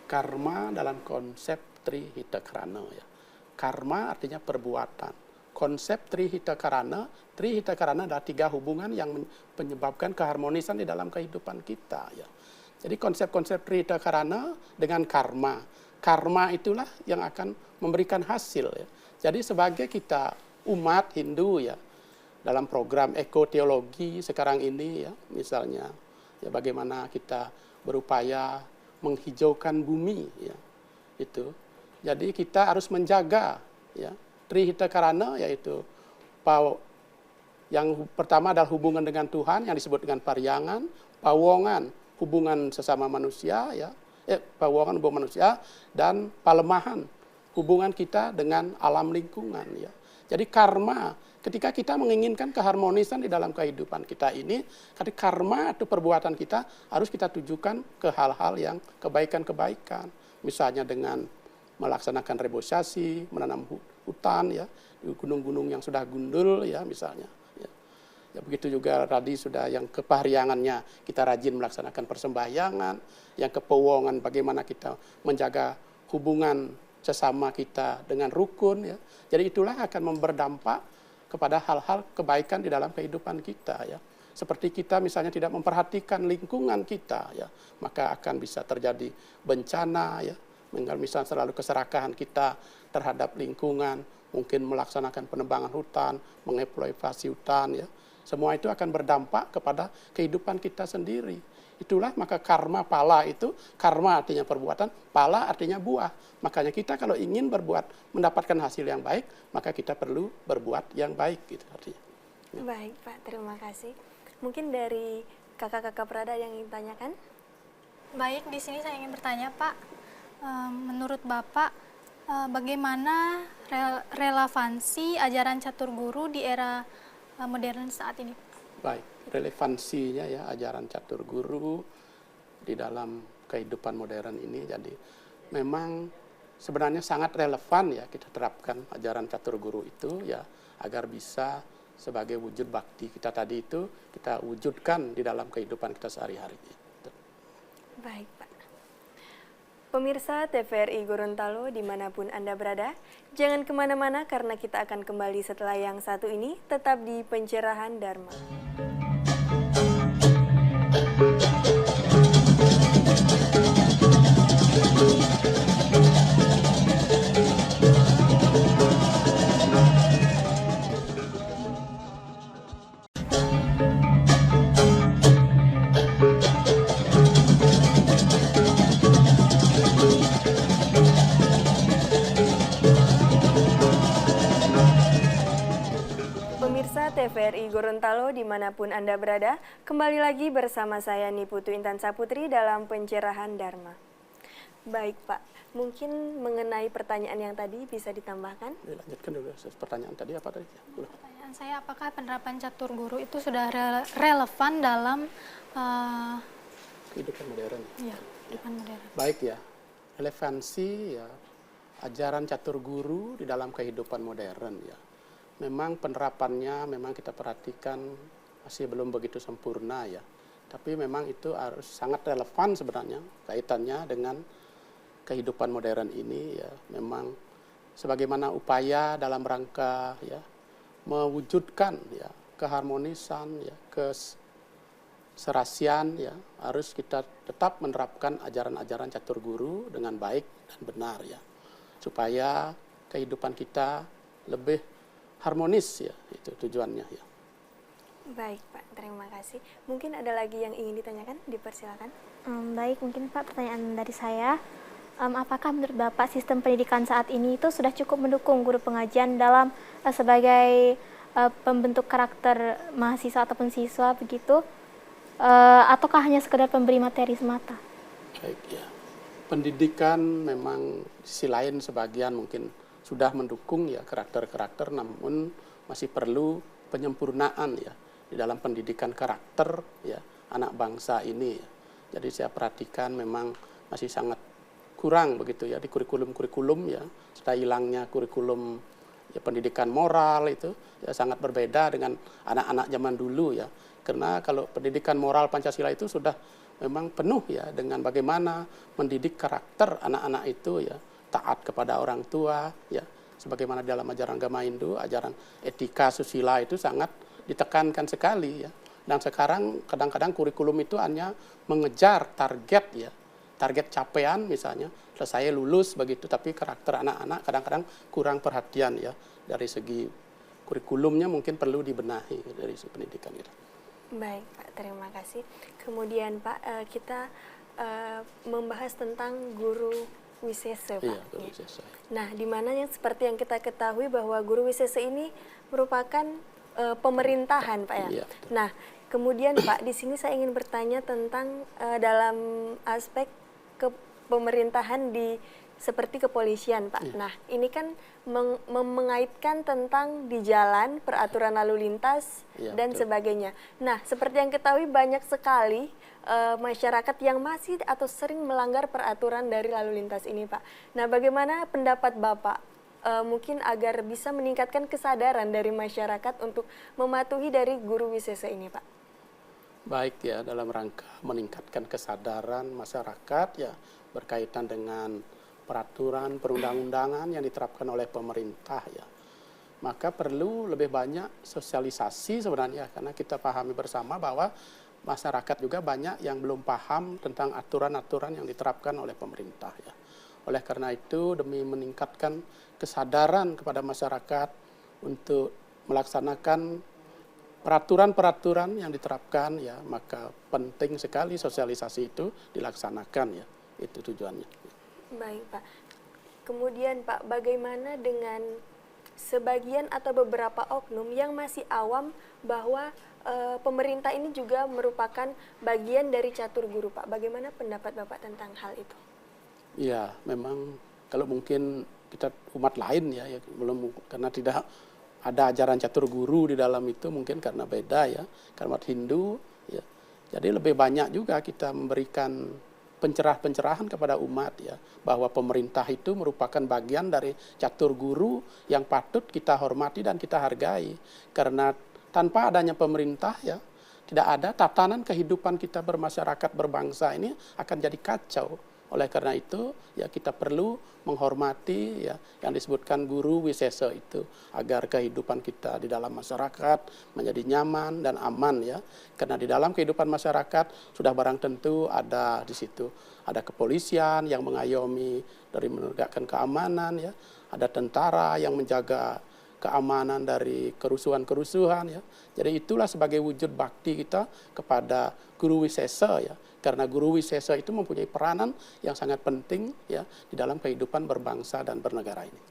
Karma dalam konsep Trihita Karana ya. Karma artinya perbuatan. Konsep Trihita Karana adalah 3 hubungan yang menyebabkan keharmonisan di dalam kehidupan kita ya. Jadi konsep-konsep Trihita Karana dengan karma. karma itulah yang akan memberikan hasil ya. Jadi sebagai kita umat Hindu ya, dalam program ekoteologi sekarang ini ya, misalnya ya bagaimana kita berupaya menghijaukan bumi ya, itu. Jadi kita harus menjaga ya Trihita Karana, yaitu yang pertama adalah hubungan dengan Tuhan yang disebut dengan Paryangan, Pawongan hubungan sesama manusia ya, Pawongan hubungan manusia, dan Palemahan hubungan kita dengan alam lingkungan ya. Jadi karma, ketika kita menginginkan keharmonisan di dalam kehidupan kita ini, karma atau perbuatan kita harus kita tujukan ke hal-hal yang kebaikan-kebaikan. Misalnya dengan melaksanakan reboisasi, menanam hutan ya, di gunung-gunung yang sudah gundul ya misalnya. Ya, begitu juga tadi sudah yang keparyangannya kita rajin melaksanakan persembahyangan, yang kepowongan bagaimana kita menjaga hubungan sesama kita dengan rukun ya. Jadi itulah akan berdampak kepada hal-hal kebaikan di dalam kehidupan kita ya. Seperti kita misalnya tidak memperhatikan lingkungan kita ya, maka akan bisa terjadi bencana ya. Misalnya selalu keserakahan kita terhadap lingkungan, mungkin melaksanakan penebangan hutan, mengeksploitasi hutan ya. Semua itu akan berdampak kepada kehidupan kita sendiri. Itulah maka karma pala itu, karma artinya perbuatan, pala artinya buah. Makanya kita kalau ingin mendapatkan hasil yang baik, maka kita perlu berbuat yang baik gitu artinya. Ya. Baik Pak, terima kasih. Mungkin dari kakak-kakak Prada yang ingin tanyakan? Baik, di sini saya ingin bertanya Pak, menurut Bapak bagaimana relevansi ajaran catur guru di era modern saat ini? Baik, relevansinya ya ajaran catur guru di dalam kehidupan modern ini. Jadi memang sebenarnya sangat relevan ya kita terapkan ajaran catur guru itu ya, agar bisa sebagai wujud bakti kita tadi itu kita wujudkan di dalam kehidupan kita sehari-hari. Baik Pak. Pemirsa TVRI Gorontalo dimanapun Anda berada, jangan kemana-mana karena kita akan kembali setelah yang satu ini, tetap di Pencerahan Dharma. Pemirsa TVRI Gorontalo dimanapun Anda berada, kembali lagi bersama saya Niputu Intan Saputri dalam Pencerahan Dharma. Baik Pak, mungkin mengenai pertanyaan yang tadi bisa ditambahkan? Lanjutkan dulu pertanyaan tadi apa tadi? Pertanyaan saya, apakah penerapan catur guru itu sudah relevan dalam kehidupan modern? Ya, kehidupan modern. Baik ya, relevansi ya ajaran catur guru di dalam kehidupan modern ya. Memang penerapannya memang kita perhatikan masih belum begitu sempurna ya. Tapi memang itu harus sangat relevan sebenarnya kaitannya dengan kehidupan modern ini ya. Memang sebagaimana upaya dalam rangka ya mewujudkan ya keharmonisan ya, keserasian ya, harus kita tetap menerapkan ajaran-ajaran catur guru dengan baik dan benar ya. Supaya kehidupan kita lebih harmonis ya, itu tujuannya ya. Baik Pak, terima kasih. Mungkin ada lagi yang ingin ditanyakan, dipersilakan. Baik, mungkin Pak pertanyaan dari saya, apakah menurut Bapak sistem pendidikan saat ini itu sudah cukup mendukung guru pengajian dalam sebagai pembentuk karakter mahasiswa ataupun siswa begitu, ataukah hanya sekedar pemberi materi semata? Baik ya, pendidikan memang sisi lain sebagian mungkin sudah mendukung ya karakter-karakter, namun masih perlu penyempurnaan ya di dalam pendidikan karakter ya anak bangsa ini ya. Jadi saya perhatikan memang masih sangat kurang begitu ya di kurikulum-kurikulum ya. Sudah hilangnya kurikulum ya pendidikan moral itu ya sangat berbeda dengan anak-anak zaman dulu ya. Karena kalau pendidikan moral Pancasila itu sudah memang penuh ya dengan bagaimana mendidik karakter anak-anak itu ya. Taat kepada orang tua ya, sebagaimana dalam ajaran agama Hindu, ajaran etika susila itu sangat ditekankan sekali ya. Dan sekarang kadang-kadang kurikulum itu hanya mengejar target ya, target capaian misalnya selesai lulus begitu, tapi karakter anak-anak kadang-kadang kurang perhatian ya dari segi kurikulumnya mungkin perlu dibenahi dari segi pendidikan gitu. Baik Pak, terima kasih. Kemudian Pak, kita membahas tentang guru wisese Pak. Iya, guru wisese. Nah, di mana yang seperti yang kita ketahui bahwa guru wisese ini merupakan pemerintahan Pak ya. Iya, nah, kemudian Pak, di sini saya ingin bertanya tentang dalam aspek pemerintahan di seperti kepolisian Pak. Nah, ini kan mengaitkan tentang di jalan, peraturan lalu lintas, dan sebagainya. Nah, seperti yang ketahui banyak sekali masyarakat yang masih atau sering melanggar peraturan dari lalu lintas ini Pak. Nah, bagaimana pendapat Bapak mungkin agar bisa meningkatkan kesadaran dari masyarakat untuk mematuhi dari guru wisese ini Pak? Baik ya, dalam rangka meningkatkan kesadaran masyarakat ya berkaitan dengan peraturan perundang-undangan yang diterapkan oleh pemerintah ya. Maka perlu lebih banyak sosialisasi sebenarnya, karena kita pahami bersama bahwa masyarakat juga banyak yang belum paham tentang aturan-aturan yang diterapkan oleh pemerintah ya. Oleh karena itu, demi meningkatkan kesadaran kepada masyarakat untuk melaksanakan peraturan-peraturan yang diterapkan ya, maka penting sekali sosialisasi itu dilaksanakan ya. Itu tujuannya. Baik Pak. Kemudian Pak, bagaimana dengan sebagian atau beberapa oknum yang masih awam bahwa pemerintah ini juga merupakan bagian dari catur guru Pak? Bagaimana pendapat Bapak tentang hal itu? Ya, memang kalau mungkin kita umat lain ya belum, karena tidak ada ajaran catur guru di dalam itu, mungkin karena beda ya, karena umat Hindu ya. Jadi lebih banyak juga kita memberikan pencerahan kepada umat ya, bahwa pemerintah itu merupakan bagian dari catur guru yang patut kita hormati dan kita hargai. Karena tanpa adanya pemerintah ya, tidak ada tatanan kehidupan kita bermasyarakat berbangsa ini akan jadi kacau. Oleh karena itu ya kita perlu menghormati ya yang disebutkan guru wisese itu, agar kehidupan kita di dalam masyarakat menjadi nyaman dan aman ya. Karena di dalam kehidupan masyarakat sudah barang tentu ada di situ ada kepolisian yang mengayomi dari menegakkan keamanan ya, ada tentara yang menjaga keamanan dari kerusuhan-kerusuhan ya. Jadi itulah sebagai wujud bakti kita kepada guru wisese ya. Karena guru wisese itu mempunyai peranan yang sangat penting ya di dalam kehidupan berbangsa dan bernegara ini.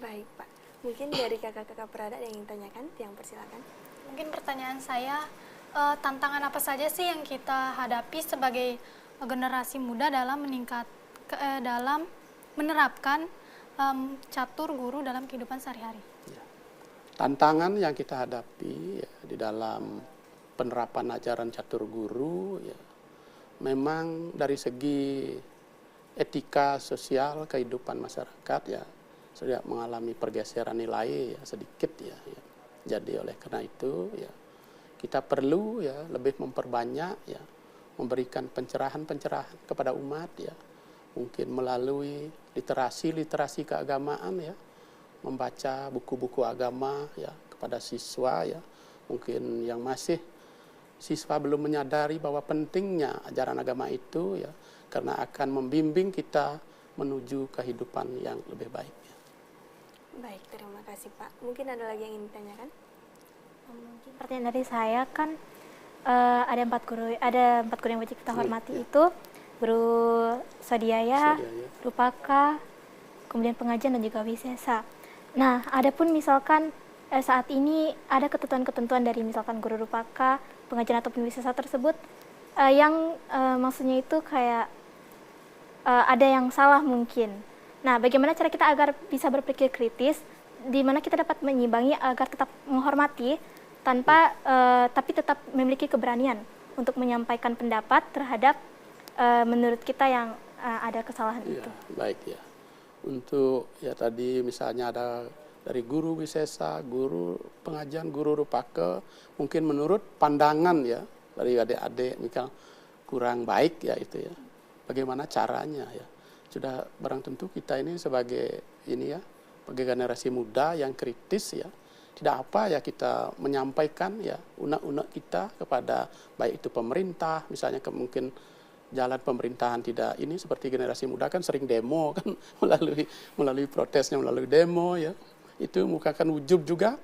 Baik Pak, mungkin dari kakak-kakak Prada yang ingin tanyakan, yang persilakan. Mungkin pertanyaan saya, tantangan apa saja sih yang kita hadapi sebagai generasi muda dalam dalam menerapkan catur guru dalam kehidupan sehari-hari? Ya. Tantangan yang kita hadapi ya, di dalam penerapan ajaran catur guru ya, memang dari segi etika sosial kehidupan masyarakat ya sudah mengalami pergeseran nilai ya sedikit ya. Jadi oleh karena itu ya kita perlu ya lebih memperbanyak ya memberikan pencerahan-pencerahan kepada umat ya, mungkin melalui literasi keagamaan ya, membaca buku-buku agama ya kepada siswa ya, mungkin yang masih siswa belum menyadari bahwa pentingnya ajaran agama itu ya, karena akan membimbing kita menuju kehidupan yang lebih baik ya. Baik, terima kasih Pak. Mungkin ada lagi yang ingin ditanyakan? Mungkin pertanyaan dari saya kan ada empat guru yang wajib kita hormati itu guru Swadhyaya, Rupaka, kemudian pengajian dan juga wisesa. Nah, adapun misalkan saat ini ada ketentuan-ketentuan dari misalkan guru Rupaka, pengajian ataupun wisesa tersebut yang maksudnya itu kayak ada yang salah mungkin. Nah, bagaimana cara kita agar bisa berpikir kritis, di mana kita dapat menyimbangi agar tetap menghormati tanpa tapi tetap memiliki keberanian untuk menyampaikan pendapat terhadap menurut kita yang ada kesalahan itu. Baik ya. Untuk ya tadi misalnya ada dari guru wisesa, guru pengajian, guru Rupaka, mungkin menurut pandangan ya dari adik-adik misal kurang baik ya itu ya. Bagaimana caranya ya? Sudah barang tentu kita ini sebagai sebagai generasi muda yang kritis ya, tidak apa ya kita menyampaikan ya unek-unek kita kepada baik itu pemerintah misalnya mungkin jalan pemerintahan tidak ini, seperti generasi muda kan sering demo kan melalui protesnya, melalui demo ya. Itu merupakan wujud juga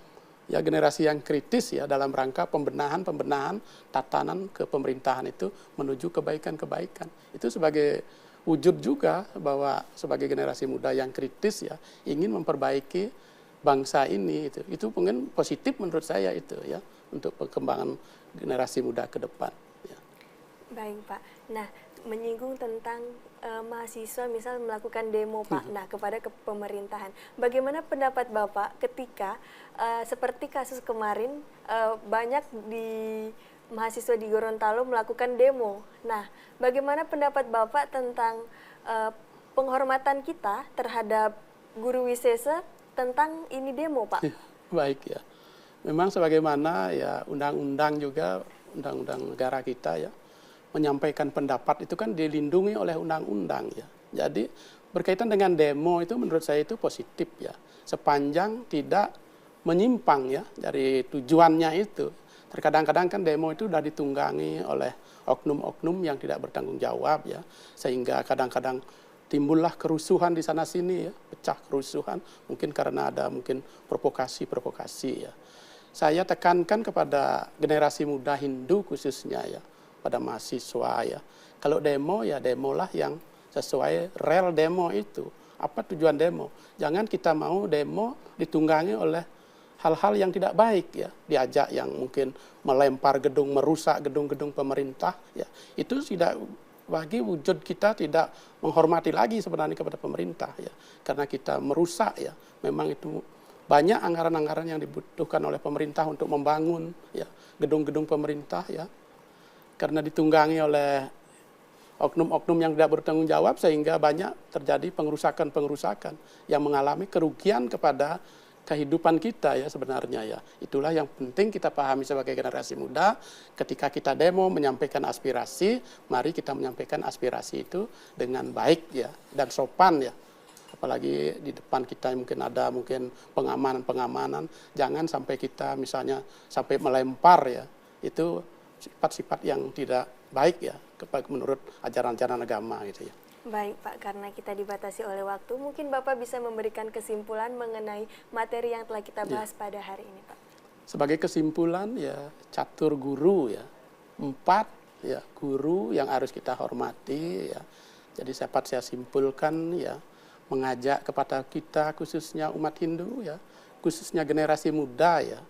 ya generasi yang kritis ya dalam rangka pembenahan tatanan kepemerintahan itu menuju kebaikan-kebaikan. Itu sebagai wujud juga bahwa sebagai generasi muda yang kritis ya ingin memperbaiki bangsa ini, itu mungkin positif menurut saya itu ya untuk perkembangan generasi muda ke depan. Ya. Baik Pak. Nah, menyinggung tentang mahasiswa misal melakukan demo Pak, nah kepada pemerintahan. Bagaimana pendapat Bapak ketika seperti kasus kemarin banyak di mahasiswa di Gorontalo melakukan demo. Nah, bagaimana pendapat Bapak tentang penghormatan kita terhadap guru wisesa tentang ini demo Pak? Baik ya. Memang sebagaimana ya undang-undang juga, undang-undang negara kita ya, menyampaikan pendapat itu kan dilindungi oleh undang-undang ya. Jadi berkaitan dengan demo itu menurut saya itu positif ya. Sepanjang tidak menyimpang ya dari tujuannya itu. Terkadang-kadang kan demo itu sudah ditunggangi oleh oknum-oknum yang tidak bertanggung jawab ya. Sehingga kadang-kadang timbullah kerusuhan di sana sini ya, pecah kerusuhan mungkin karena ada mungkin provokasi ya. Saya tekankan kepada generasi muda Hindu khususnya ya, pada mahasiswa ya. Kalau demo ya demolah yang sesuai real demo itu. Apa tujuan demo? Jangan kita mau demo ditunggangi oleh hal-hal yang tidak baik ya. Diajak yang mungkin melempar gedung, merusak gedung-gedung pemerintah ya. Itu tidak bagi wujud kita tidak menghormati lagi sebenarnya kepada pemerintah ya. Karena kita merusak ya. Memang itu banyak anggaran-anggaran yang dibutuhkan oleh pemerintah untuk membangun ya gedung-gedung pemerintah ya. Karena ditunggangi oleh oknum-oknum yang tidak bertanggung jawab sehingga banyak terjadi pengerusakan yang mengalami kerugian kepada kehidupan kita ya sebenarnya ya. Itulah yang penting kita pahami sebagai generasi muda. Ketika kita demo menyampaikan aspirasi, mari kita menyampaikan aspirasi itu dengan baik ya dan sopan ya. Apalagi di depan kita mungkin ada pengamanan, jangan sampai kita misalnya sampai melempar ya. Itu sifat-sifat yang tidak baik ya menurut ajaran-ajaran agama gitu ya. Baik Pak, karena kita dibatasi oleh waktu, mungkin Bapak bisa memberikan kesimpulan mengenai materi yang telah kita bahas pada hari ini Pak. Sebagai kesimpulan ya catur guru ya, 4 ya guru yang harus kita hormati ya. Jadi dapat saya simpulkan ya, mengajak kepada kita khususnya umat Hindu ya, khususnya generasi muda ya,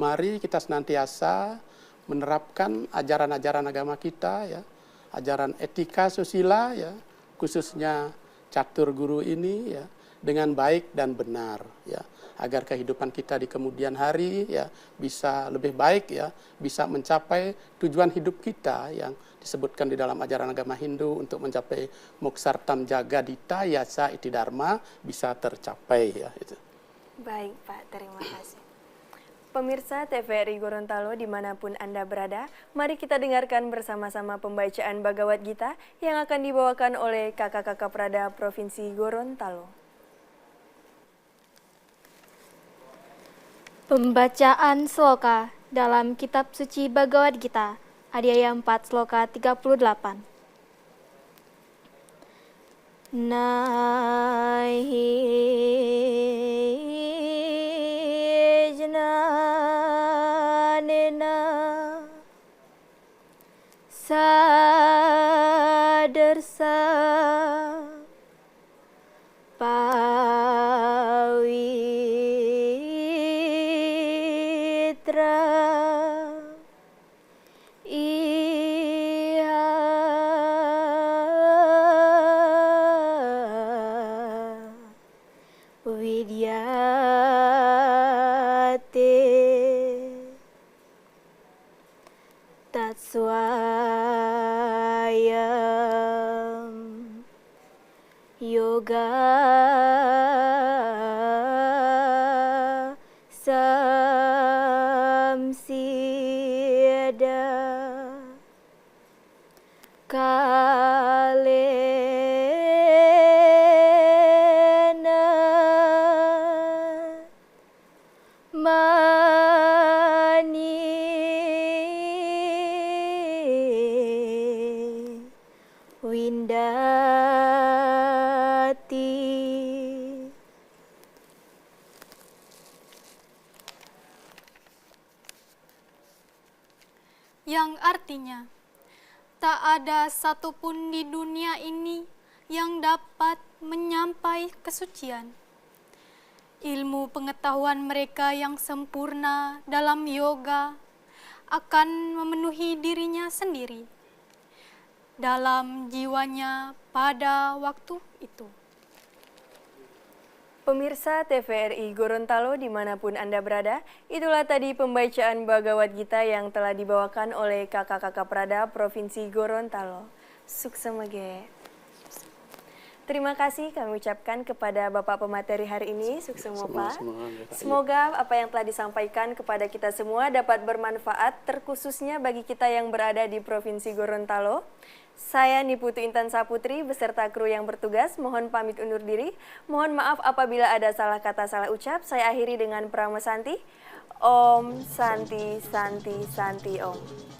mari kita senantiasa menerapkan ajaran-ajaran agama kita ya, ajaran etika susila ya, khususnya catur guru ini ya, dengan baik dan benar ya, agar kehidupan kita di kemudian hari ya bisa lebih baik ya, bisa mencapai tujuan hidup kita yang disebutkan di dalam ajaran agama Hindu untuk mencapai moksartam jagadita yasa iti dharma bisa tercapai ya itu. Baik Pak, terima kasih. Pemirsa TVRI Gorontalo dimanapun Anda berada, mari kita dengarkan bersama-sama pembacaan Bhagavad Gita yang akan dibawakan oleh Kakak-Kakak Prada Provinsi Gorontalo. Pembacaan sloka dalam Kitab Suci Bhagavad Gita, Adhyaya 4 Sloka 38. Nahi jnanena sadarsa pawitra vidyate tatswayam yoga samsida kalena mani Windati. Yang artinya, tak ada satupun di dunia ini yang dapat menyampai kesucian. Ilmu pengetahuan mereka yang sempurna dalam yoga akan memenuhi dirinya sendiri dalam jiwanya pada waktu itu. Pemirsa TVRI Gorontalo dimanapun Anda berada, itulah tadi pembacaan Bhagavad Gita yang telah dibawakan oleh kakak-kakak Prada Provinsi Gorontalo. Suksemage. Terima kasih kami ucapkan kepada Bapak pemateri hari ini, Suksemo Pak. Semoga apa yang telah disampaikan kepada kita semua dapat bermanfaat, terkhususnya bagi kita yang berada di Provinsi Gorontalo. Saya Niputu Intan Saputri beserta kru yang bertugas mohon pamit undur diri. Mohon maaf apabila ada salah kata salah ucap. Saya akhiri dengan Pramo Santi. Om Santi Santi Santi Om.